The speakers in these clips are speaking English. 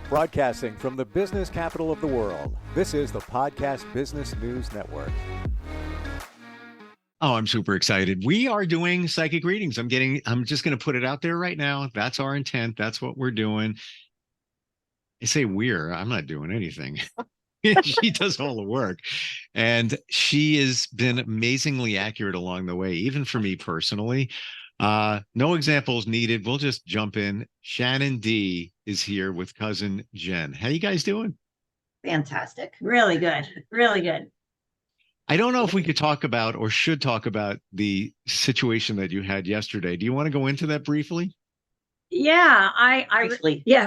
Broadcasting from the business capital of the world, this is the Podcast Business News Network. Oh, I'm super excited. We are doing psychic readings. I'm just going to put it out there right now. That's our intent. That's what we're doing. I say I'm not doing anything. She does all the work. And she has been amazingly accurate along the way, even for me personally. No examples needed. We'll just jump in. Shannon Dee is here with cousin Jen. How you guys doing? Fantastic. Really good. Really good. I don't know if we could talk about or should talk about the situation that you had yesterday. Do you want to go into that briefly? Yeah,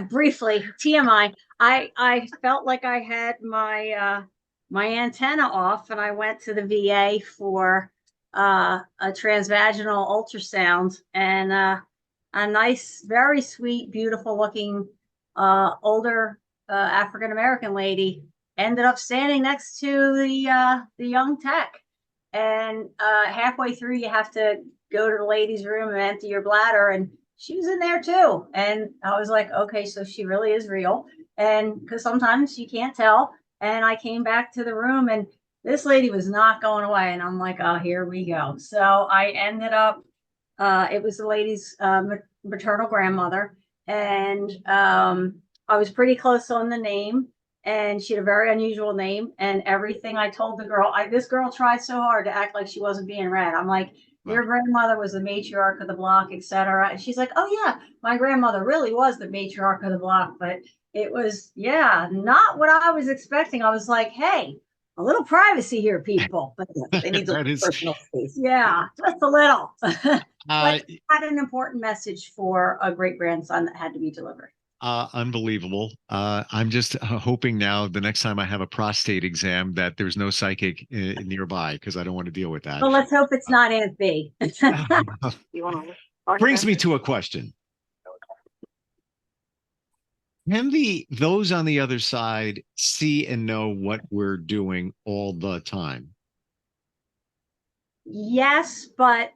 briefly. TMI. I felt like I had my my antenna off, and I went to the VA for a transvaginal ultrasound, and a nice, very sweet, beautiful looking older African American lady ended up standing next to the young tech. And halfway through, you have to go to the ladies' room and empty your bladder, and she was in there too. And I was like, okay, so she really is real. And because sometimes you can't tell. And I came back to the room, and this lady was not going away. And I'm like, oh, here we go. So I ended up, it was the lady's maternal grandmother. And I was pretty close on the name. And she had a very unusual name. And everything I told the girl, this girl tried so hard to act like she wasn't being read. I'm like, your grandmother was the matriarch of the block, etc. And she's like, oh yeah, my grandmother really was the matriarch of the block. But it was, not what I was expecting. I was like, hey, a little privacy here, people. But they need the personal space. Yeah, just a little. But had an important message for a great grandson that had to be delivered. Unbelievable. I'm just hoping now the next time I have a prostate exam that there's no psychic nearby, because I don't want to deal with that. Well, let's hope it's not Aunt B. Brings me to a question. Can those on the other side see and know what we're doing all the time? Yes, but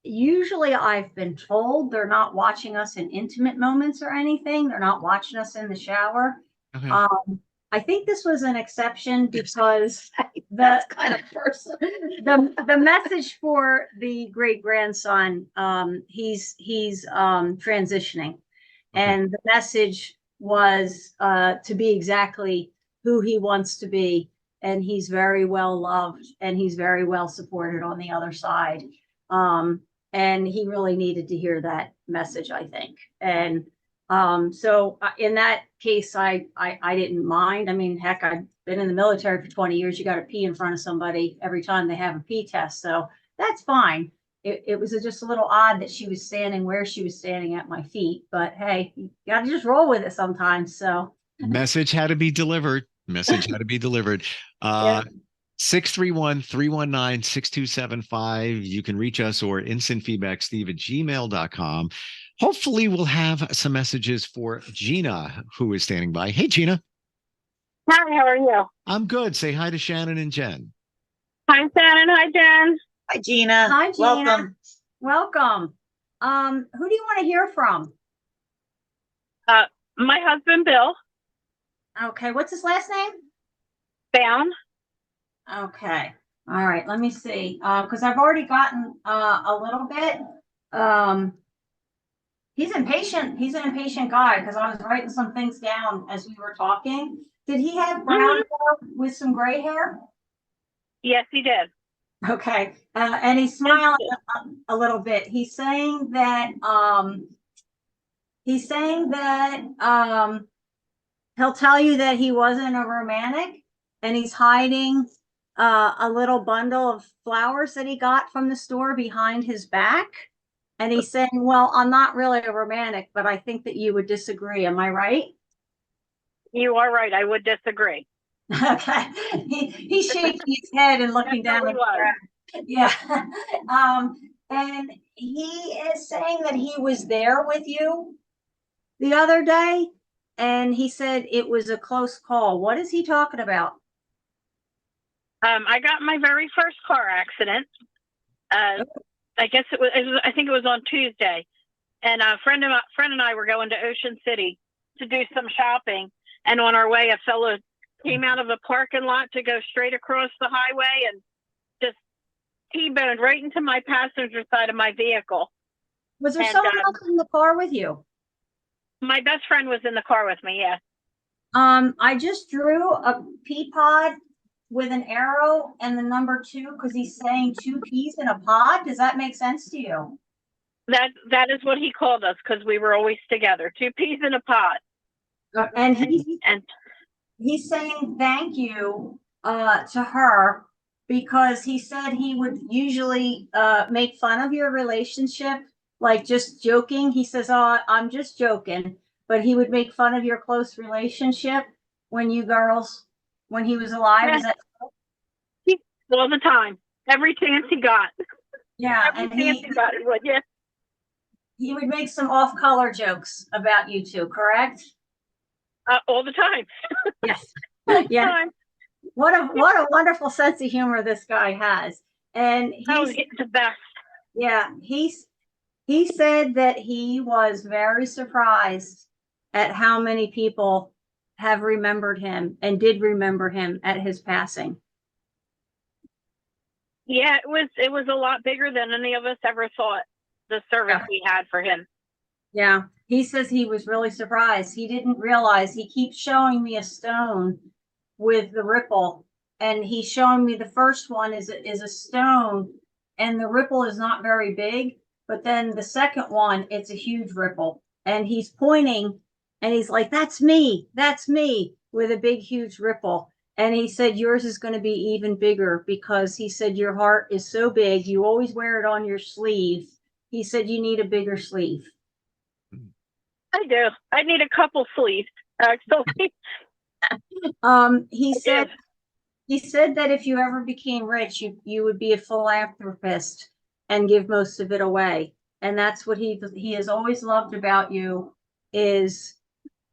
usually I've been told they're not watching us in intimate moments or anything. They're not watching us in the shower. Okay. I think this was an exception because that's kind of person. The message for the great grandson, he's transitioning, okay. And the message was to be exactly who he wants to be, and he's very well loved, and he's very well supported on the other side. And he really needed to hear that message, I think. And so in that case, I didn't mind. I mean, heck, I've been in the military for 20 years. You got to pee in front of somebody every time they have a pee test. So that's fine. It was just a little odd that she was standing where she was standing at my feet. But hey, you got to just roll with it sometimes. So message had to be delivered. Message had to be delivered. Yeah. 631-319-6275. You can reach us or instantfeedbacksteve@gmail.com. Hopefully we'll have some messages for Gina, who is standing by. Hey, Gina. Hi, how are you? I'm good. Say hi to Shannon and Jen. Hi, Shannon. Hi, Jen. Hi, Gina. Hi, Gina. Welcome. Who do you want to hear from? My husband, Bill. Okay. What's his last name? Bound. Okay. All right. Let me see. Because I've already gotten a little bit. He's impatient. He's an impatient guy because I was writing some things down as we were talking. Did he have brown hair with some gray hair? Yes, he did. Okay. And he's smiling a little bit. He's saying that he'll tell you that he wasn't a romantic, and he's hiding a little bundle of flowers that he got from the store behind his back. And he's saying, well, I'm not really a romantic, but I think that you would disagree. Am I right? You are right. I would disagree. Okay. He's shaking his head and looking down at the ground. Yeah. And he is saying that he was there with you the other day, and he said it was a close call. What is he talking about? I got my very first car accident. I guess I think it was on Tuesday, and a friend and I were going to Ocean City to do some shopping. And on our way, a fellow came out of a parking lot to go straight across the highway and just T-boned right into my passenger side of my vehiol. Was there And, someone else in the car with you? My best friend was in the car with me. Yeah. I just drew a pea pod with an arrow and the number 2 because he's saying 2 peas in a pod. Does that make sense to you? That is what he called us because we were always together. 2 peas in a pod. And And he's saying thank you to her because he said he would usually make fun of your relationship, like just joking. He says, "Oh, I'm just joking," but he would make fun of your close relationship when he was alive. yeah, Is that all the time, every chance he got, yeah? every And chance he got, he would. Yeah, he would make some off-color jokes about you two, correct? all the time. Yes. All the Yeah. time. What a wonderful sense of humor this guy has. And Oh, he's the best. yeah, he said that he was very surprised at how many people have remembered him and did remember him at his passing. Yeah, it was a lot bigger than any of us ever thought. The service we had for him. Yeah, he says he was really surprised. He didn't realize. He keeps showing me a stone with the ripple, and he's showing me the first one is a stone, and the ripple is not very big. But then the second one, it's a huge ripple, and he's pointing, and he's like, "That's me, with a big, huge ripple." And he said, "Yours is going to be even bigger because he said your heart is so big. You always wear it on your sleeve. He said you need a bigger sleeve." I do. I need a couple sleeves, actually. He said that if you ever became rich, you would be a philanthropist and give most of it away. And that's what he has always loved about you is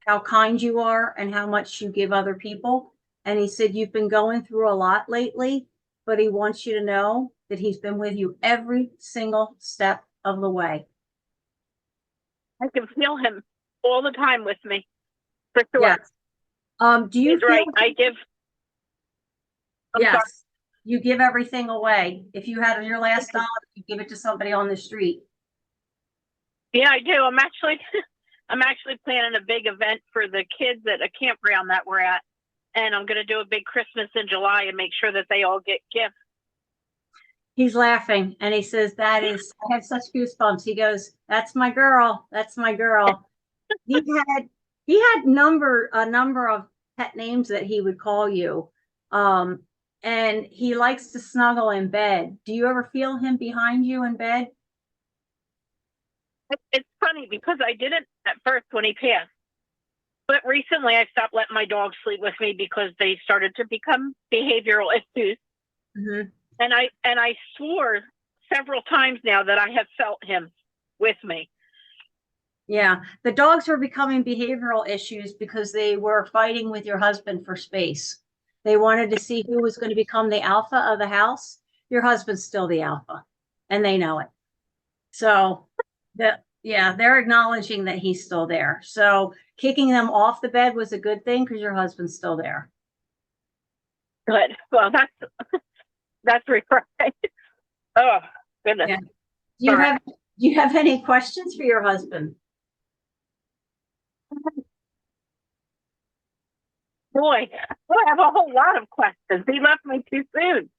how kind you are and how much you give other people. And he said you've been going through a lot lately, but he wants you to know that he's been with you every single step of the way. I can feel him all the time with me, for sure. Yes. Do you He's feel right. I give. yes, sorry. you give everything away. If you had your last dollar, you give it to somebody on the street. Yeah, I do. I'm actually planning a big event for the kids at a campground that we're at, and I'm going to do a big Christmas in July and make sure that they all get gifts. He's laughing and he says, I have such goosebumps. He goes, "That's my girl. That's my girl." he had a number of pet names that he would call you. And he likes to snuggle in bed. Do you ever feel him behind you in bed? It's funny because I didn't at first when he passed, but recently I stopped letting my dog sleep with me because they started to become behavioral issues. Mm-hmm. And I swore several times now that I have felt him with me. Yeah, the dogs were becoming behavioral issues because they were fighting with your husband for space. They wanted to see who was going to become the alpha of the house. Your husband's still the alpha, and they know it. So, they're acknowledging that he's still there. So, kicking them off the bed was a good thing because your husband's still there. Good. Well, that's refreshing. Oh, goodness. Yeah. Do you have any questions for your husband? Boy, I have a whole lot of questions. He left me too soon.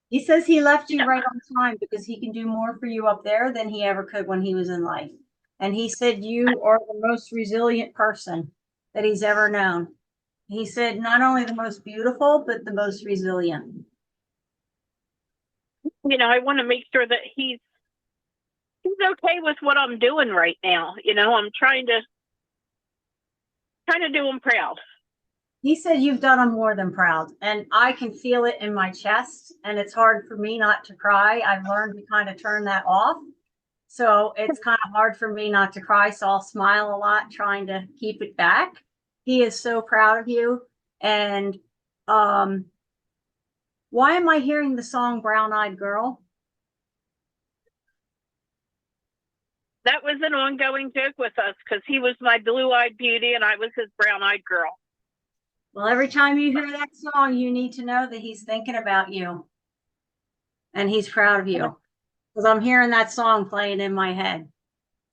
He says he left you right on time because he can do more for you up there than he ever could when he was in life. And he said you are the most resilient person that he's ever known. He said not only the most beautiful, but the most resilient. I want to make sure that he's okay with what I'm doing right now. I'm trying to do him proud. He said you've done him more than proud, and I can feel it in my chest, and it's hard for me not to cry. I've learned to kind of turn that off. So it's kind of hard for me not to cry. So I'll smile a lot, trying to keep it back. He is so proud of you. And why am I hearing the song Brown Eyed Girl? that was an ongoing joke with us because he was my blue-eyed beauty and I was his brown-eyed girl. Well, every time you hear that song, you need to know that he's thinking about you and he's proud of you, because I'm hearing that song playing in my head.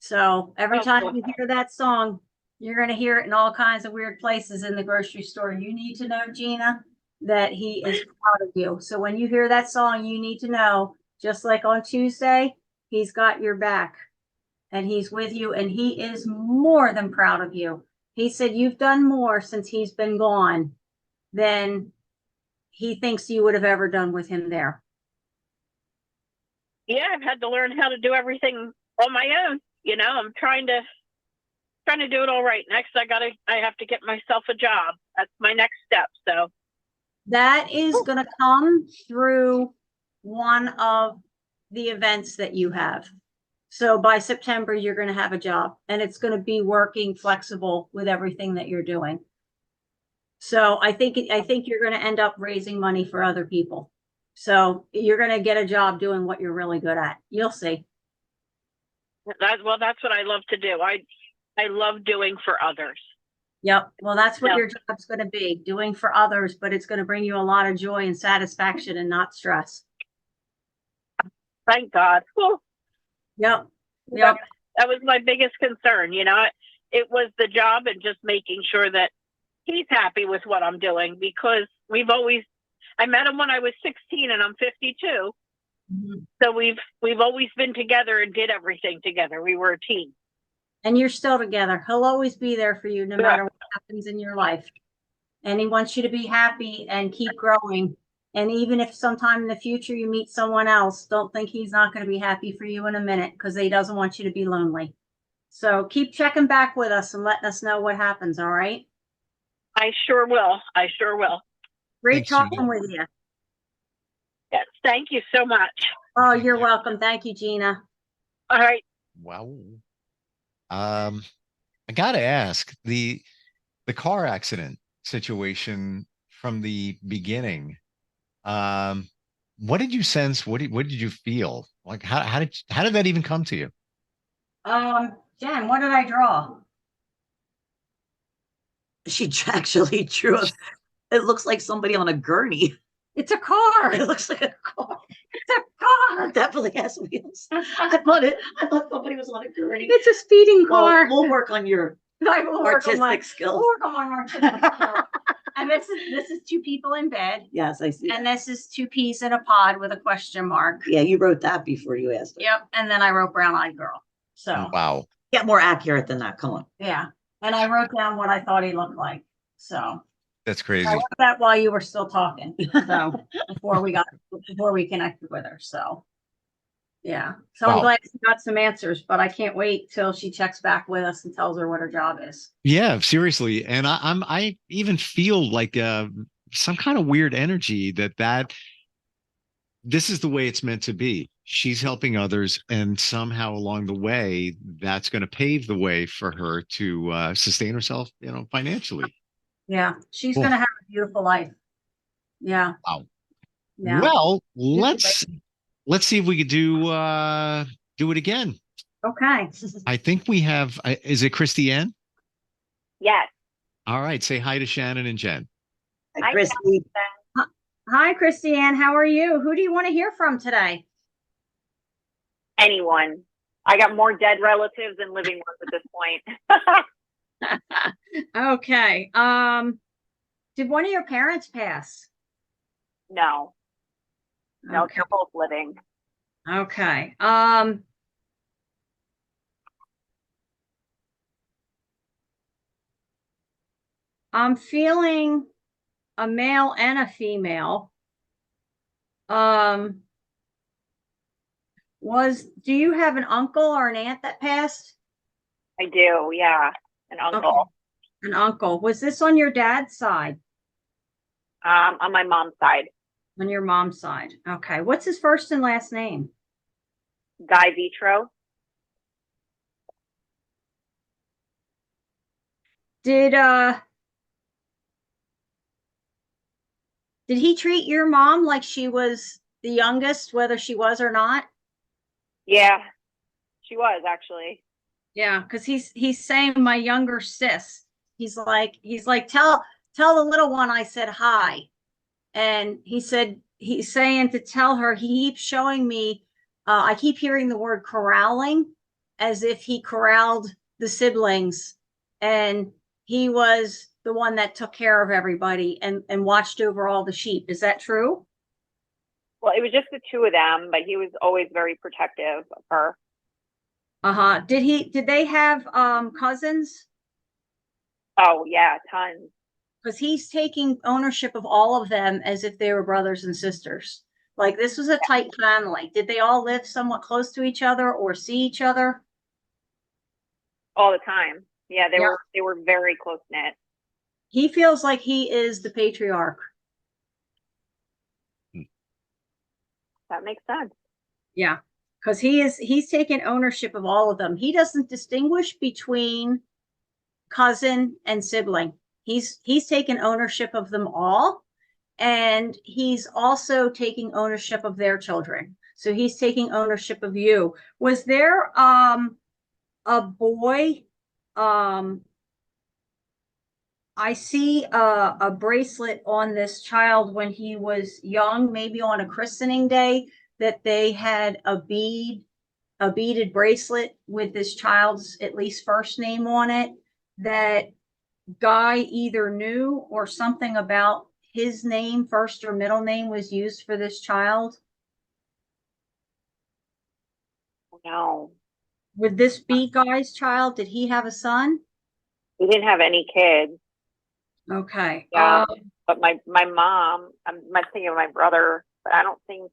So every time you hear that song, you're going to hear it in all kinds of weird places in the grocery store. You need to know, Gina, that he is proud of you. So when you hear that song, you need to know, just like on Tuesday, he's got your back and he's with you, and he is more than proud of you. He said you've done more since he's been gone than he thinks you would have ever done with him there. Yeah, I've had to learn how to do everything on my own. You know, I'm trying to do it all right. Next, I have to get myself a job. That's my next step. So that is going to come through one of the events that you have. So by September, you're going to have a job, and it's going to be working flexible with everything that you're doing. So I think you're going to end up raising money for other people. So you're going to get a job doing what you're really good at. You'll see. that's what I love to do. I love doing for others. Yep. Well, that's what your job's going to be, doing for others, but it's going to bring you a lot of joy and satisfaction and not stress. Thank God. Well, Yep. That was my biggest concern. You know, it was the job and just making sure that he's happy with what I'm doing, because I met him when I was 16 and I'm 52. Mm-hmm. So we've always been together and did everything together. We were a team. And you're still together. He'll always be there for you no matter what happens in your life. And he wants you to be happy and keep growing. And even if sometime in the future you meet someone else, don't think he's not going to be happy for you in a minute, because he doesn't want you to be lonely. So keep checking back with us and letting us know what happens. All right. I sure will. Great talking with you. Yes. Thank you so much. Oh, you're welcome. Thank you, Gina. All right. Wow. I gotta ask, the car accident situation from the beginning. What did you sense? What did you feel? Like how did that even come to you? Jen, what did I draw? She actually drew it looks like somebody on a gurney. It's a car. It looks like a car. It's a car. It definitely has wheels. I thought somebody was on a gurney. It's a speeding car. We'll work on your artistic skills. We'll work on my artistic skills. And this is two people in bed. Yes, I see. And this is two peas in a pod with a question mark. Yeah, you wrote that before you asked. Yep. And then I wrote brown-eyed girl. So wow. Get more accurate than that. Come on. Yeah. And I wrote down what I thought he looked like. So that's crazy. I wrote that while you were still talking. So before we connected with her. So yeah. So I'm glad she got some answers, but I can't wait till she checks back with us and tells her what her job is. Yeah, seriously. And I even feel like some kind of weird energy that this is the way it's meant to be. She's helping others, and somehow along the way, that's going to pave the way for her to sustain herself, financially. Yeah, she's going to have a beautiful life. Yeah. Wow. Yeah. Well, let's see if we could do it again. Okay. I think we have. Is it Christiane? Yes. All right. Say hi to Shannon and Jen. Hi, Christy. Hi, Christiane. How are you? Who do you want to hear from today? Anyone. I got more dead relatives than living ones at this point. Okay. Did one of your parents pass? No. No, they're both living. Okay. I'm feeling a male and a female. Do you have an uncle or an aunt that passed? I do, yeah. An uncle. Okay. An uncle. Was this on your dad's side? On my mom's side. On your mom's side. Okay. What's his first and last name? Guy Vitro. Did he treat your mom like she was the youngest, whether she was or not? Yeah, she was actually. Yeah, because he's saying my younger sis. He's like, tell the little one I said hi. And he said he's saying to tell her, he keeps showing me, I keep hearing the word corralling, as if he corralled the siblings, and he was the one that took care of everybody and watched over all the sheep. Is that true? Well, it was just the two of them, but he was always very protective of her. Uh-huh. Did they have cousins? Oh yeah, tons. Because he's taking ownership of all of them as if they were brothers and sisters. Like, this was a tight family. Did they all live somewhat close to each other or see each other? All the time. Yeah, Yeah. they were very close knit. He feels like he is the patriarch. That makes sense. Yeah, because he's taken ownership of all of them. He doesn't distinguish between cousin and sibling. He's taken ownership of them all, and he's also taking ownership of their children. So he's taking ownership of you. Was there a boy? I see a bracelet on this child when he was young, maybe on a christening day, that they had a beaded bracelet with this child's at least first name on it, that Guy either knew or something about his name, first or middle name, was used for this child. No, Would this be Guy's child? Did he have a son? we didn't have any kids. Okay. Yeah, but my mom, I'm thinking of my brother, but I don't think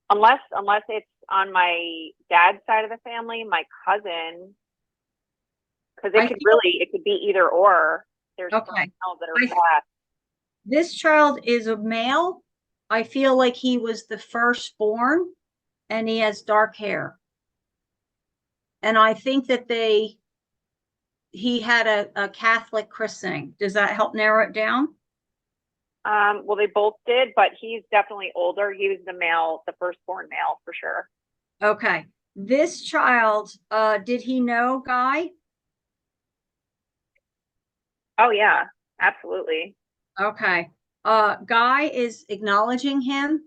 unless it's on my dad's side of the family, my cousin, because it could be either or. There's some Okay. that are bad. This child is a male. I feel like he was the firstborn, and he has dark hair. And I think that he had a Catholic christening. Does that help narrow it down? Well, they both did, but he's definitely older. He was the firstborn male for sure. Okay. This child, did he know Guy? Oh yeah, absolutely. Okay. Guy is acknowledging him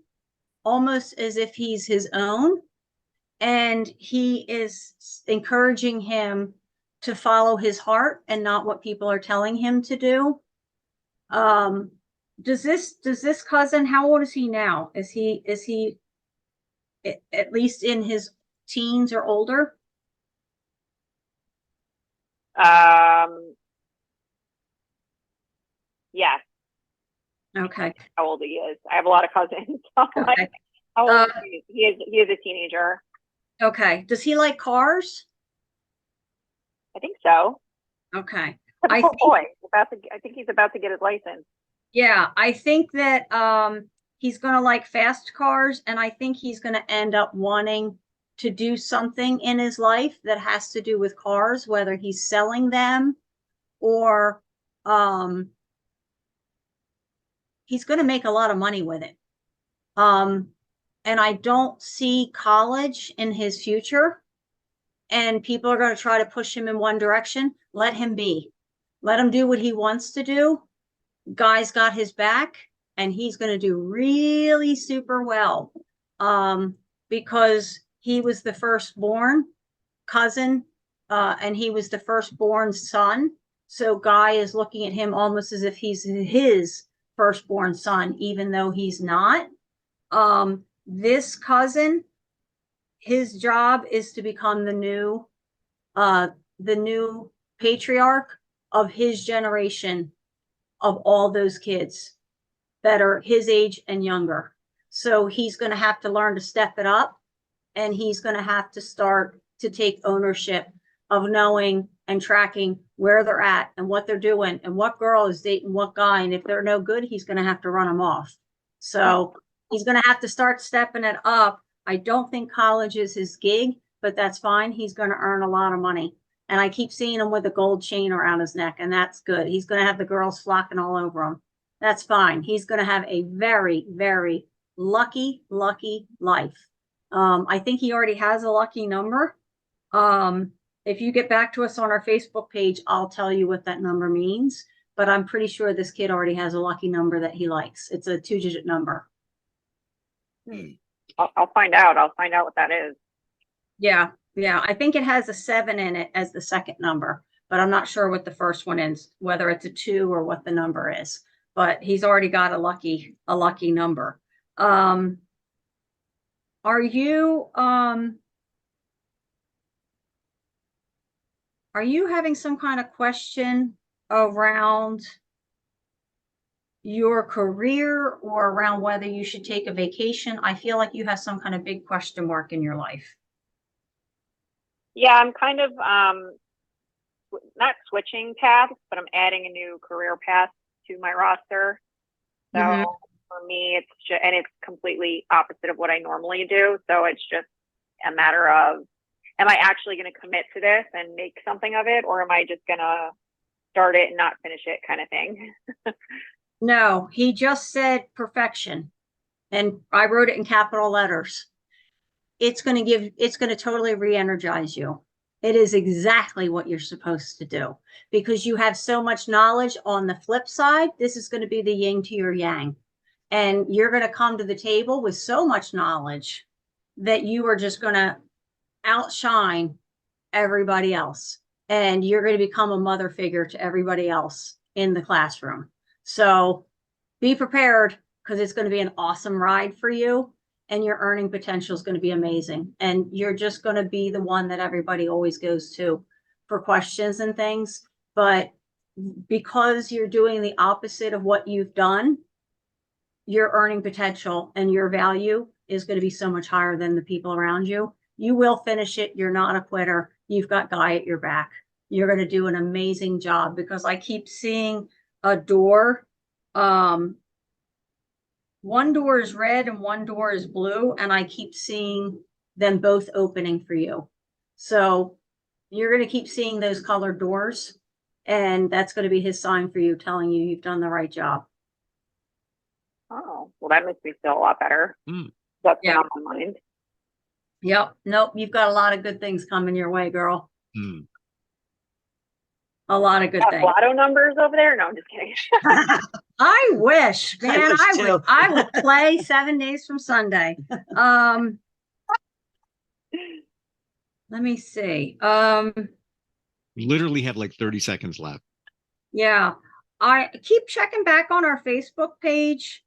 almost as if he's his own, and he is encouraging him to follow his heart and not what people are telling him to do. Does this cousin, how old is he now? Is he at least in his teens or older? Yeah. Okay. How old he is? I have a lot of cousins. Okay. How old is he? He is a teenager. Okay. Does he like cars? I think so. Okay. I think he's about to get his license. Yeah, I think that he's going to like fast cars, and I think he's going to end up wanting to do something in his life that has to do with cars, whether he's selling them or he's going to make a lot of money with it. And I don't see college in his future, and people are going to try to push him in one direction. Let him be. Let him do what he wants to do. Guy's got his back, and he's going to do really super well, because he was the firstborn cousin, and he was the firstborn son. So Guy is looking at him almost as if he's his firstborn son, even though he's not. This cousin, his job is to become the new patriarch of his generation, of all those kids that are his age and younger. So he's going to have to learn to step it up, and he's going to have to start to take ownership of knowing and tracking where they're at and what they're doing and what girl is dating what guy. And if they're no good, he's going to have to run them off. So he's going to have to start stepping it up. I don't think college is his gig, but that's fine. He's going to earn a lot of money. And I keep seeing him with a gold chain around his neck, and that's good. He's going to have the girls flocking all over him. That's fine. He's going to have a very, very lucky life. I think he already has a lucky number. if you get back to us on our Facebook page, I'll tell you what that number means. But I'm pretty sure this kid already has a lucky number that he likes. It's a 2-digit number. I'll find out. I'll find out what that is. Yeah. Yeah. I think it has a 7 in it as the second number, but I'm not sure what the first one is, whether it's a 2 or what the number is. But he's already got a lucky number. Are you having some kind of question around your career or around whether you should take a vacation? I feel like you have some kind of big question mark in your life. Yeah, I'm kind of not switching paths, but I'm adding a new career path to my roster. So for me, it's just, and it's completely opposite of what I normally do. So it's just a matter of, am I actually going to commit to this and make something of it, or am I just going to start it and not finish it, kind of thing? No, he just said perfection, and I wrote it in capital letters. It's going to totally re-energize you. It is exactly what you're supposed to do because you have so much knowledge. On the flip side, this is going to be the yin to your yang, and you're going to come to the table with so much knowledge that you are just going to outshine everybody else, and you're going to become a mother figure to everybody else in the classroom. So be prepared, because it's going to be an awesome ride for you, and your earning potential is going to be amazing. And you're just going to be the one that everybody always goes to for questions and things. But because you're doing the opposite of what you've done, your earning potential and your value is going to be so much higher than the people around you. You will finish it. You're not a quitter. You've got Guy at your back. You're going to do an amazing job, because I keep seeing a door. One door is red and one door is blue, and I keep seeing them both opening for you. So you're going to keep seeing those colored doors, and that's going to be his sign for you, telling you you've done the right job. Oh, well, that makes me feel a lot better. That's been on my mind. Yep. Nope. You've got a lot of good things coming your way, girl. A lot of good things. Lotto numbers over there? No, I'm just kidding. I wish, man. I would play 7 days from Sunday. Let me see. We literally have like 30 seconds left. Yeah. I keep checking back on our Facebook page.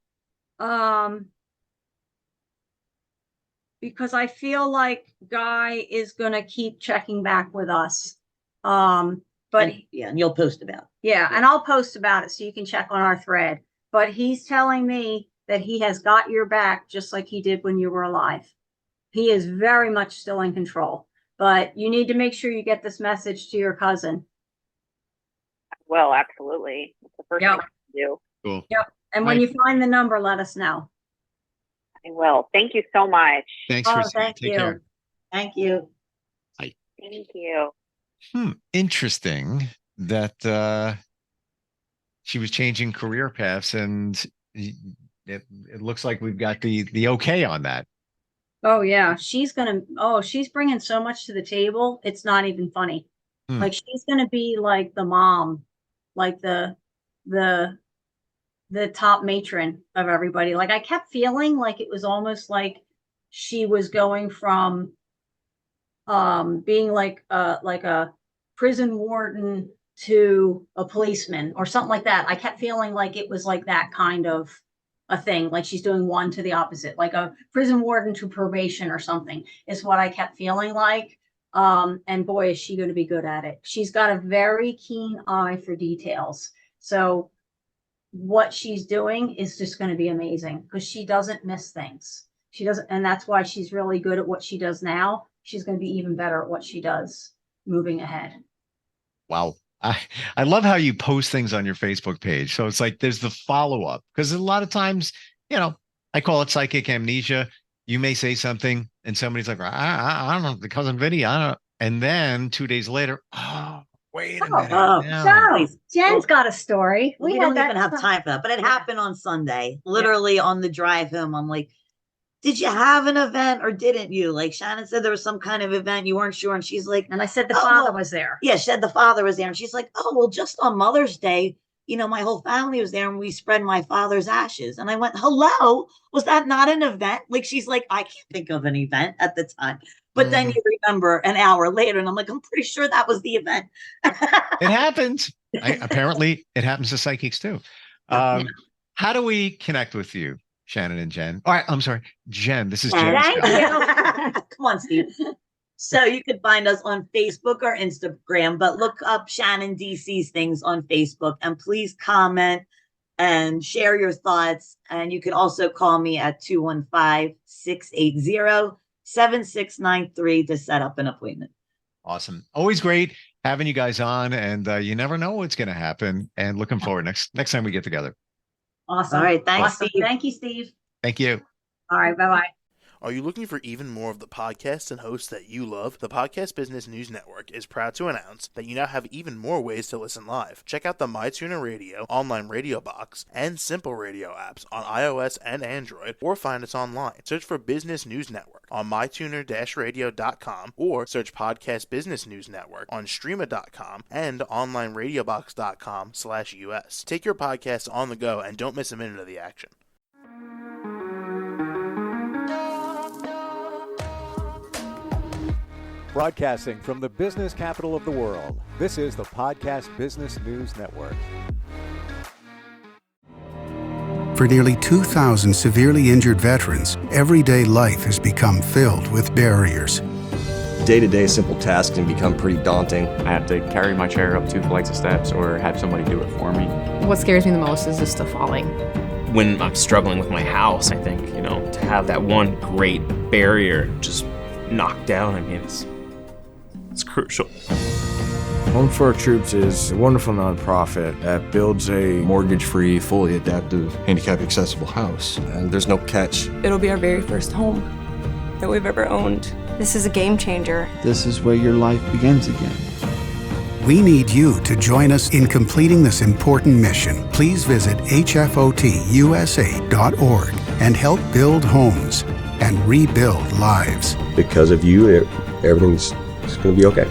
Because I feel like Guy is gonna keep checking back with us. But and you'll post about it. Yeah, and I'll post about it so you can check on our thread. But he's telling me that he has got your back just like he did when you were alive. He is very much still in control. But you need to make sure you get this message to your cousin. Well, absolutely. That's the first thing I do. Cool. Yep. And when you find the number, let us know. I will. Thank you so much. Thanks, Christine. Thank Take you. care. Thank you. Thank you. Interesting that she was changing career paths, and it looks like we've got the okay on that. Oh yeah, she's bringing so much to the table. It's not even funny. Like, she's gonna be like the mom, like the top matron of everybody. Like, I kept feeling like it was almost like she was going from being like a prison warden to a policeman or something like that. I kept feeling like it was like that kind of a thing, like she's doing one to the opposite, like a prison warden to probation or something, is what I kept feeling like. And boy, is she going to be good at it. She's got a very keen eye for details. So what she's doing is just going to be amazing, because she doesn't miss things. She doesn't, and that's why she's really good at what she does now. She's going to be even better at what she does moving ahead. Wow. I love how you post things on your Facebook page. So it's like there's the follow-up, because a lot of times, I call it psychic amnesia. You may say something and somebody's like, I don't know, the cousin Vinny, I don't know. And then 2 days later, wait a minute. No, Jen's got a story. We don't even have time for that, but it happened on Sunday, literally on the drive home. I'm like, did you have an event or didn't you? Like Shannon said there was some kind of event you weren't sure. And she's like, And I said the "Oh, father well," was there. yeah, she said the father was there. And she's like, oh, well, just on Mother's Day, my whole family was there and we spread my father's ashes. And I went, hello, was that not an event? Like, she's like, I can't think of an event at the time. But then you remember an hour later and I'm like, I'm pretty sure that was the event. It happens. Apparently it happens to psychics too. How do we connect with you, Shannon and Jen? All right, I'm sorry, Jen. This is Jen. Thank you. Come on, Steve. So you could find us on Facebook or Instagram, but look up Shannon Dee Sees Things on Facebook and please comment and share your thoughts. And you can also call me at 215-680-7693 to set up an appointment. Awesome. Always great having you guys on, and you never know what's going to happen. And looking forward next time we get together. Awesome. All right. Thanks, Awesome. Steve. Thank you, Steve. Thank you. All right. Bye-bye. Are you looking for even more of the podcasts and hosts that you love? The Podcast Business News Network is proud to announce that you now have even more ways to listen live. Check out the MyTuner Radio, online radio box, and Simple Radio apps on iOS and Android, or find us online. Search for Business News Network on mytuner-radio.com, or search Podcast Business News Network on streama.com and onlineradiobox.com/US. Take your podcast on the go and don't miss a minute of the action. Broadcasting from the business capital of the world, this is the Podcast Business News Network. For nearly 2,000 severely injured veterans, everyday life has become filled with barriers. Day-to-day simple tasks can become pretty daunting. I have to carry my chair up 2 flights of steps or have somebody do it for me. What scares me the most is just the falling. When I'm struggling with my house, I think, to have that one great barrier just knocked down, it's crucial. Home for Our Troops is a wonderful nonprofit that builds a mortgage-free, fully adaptive, handicap-accessible house. And there's no catch. It'll be our very first home that we've ever owned. This is a game changer. This is where your life begins again. We need you to join us in completing this important mission. Please visit hfotusa.org and help build homes and rebuild lives. Because of you, everything's going to be okay.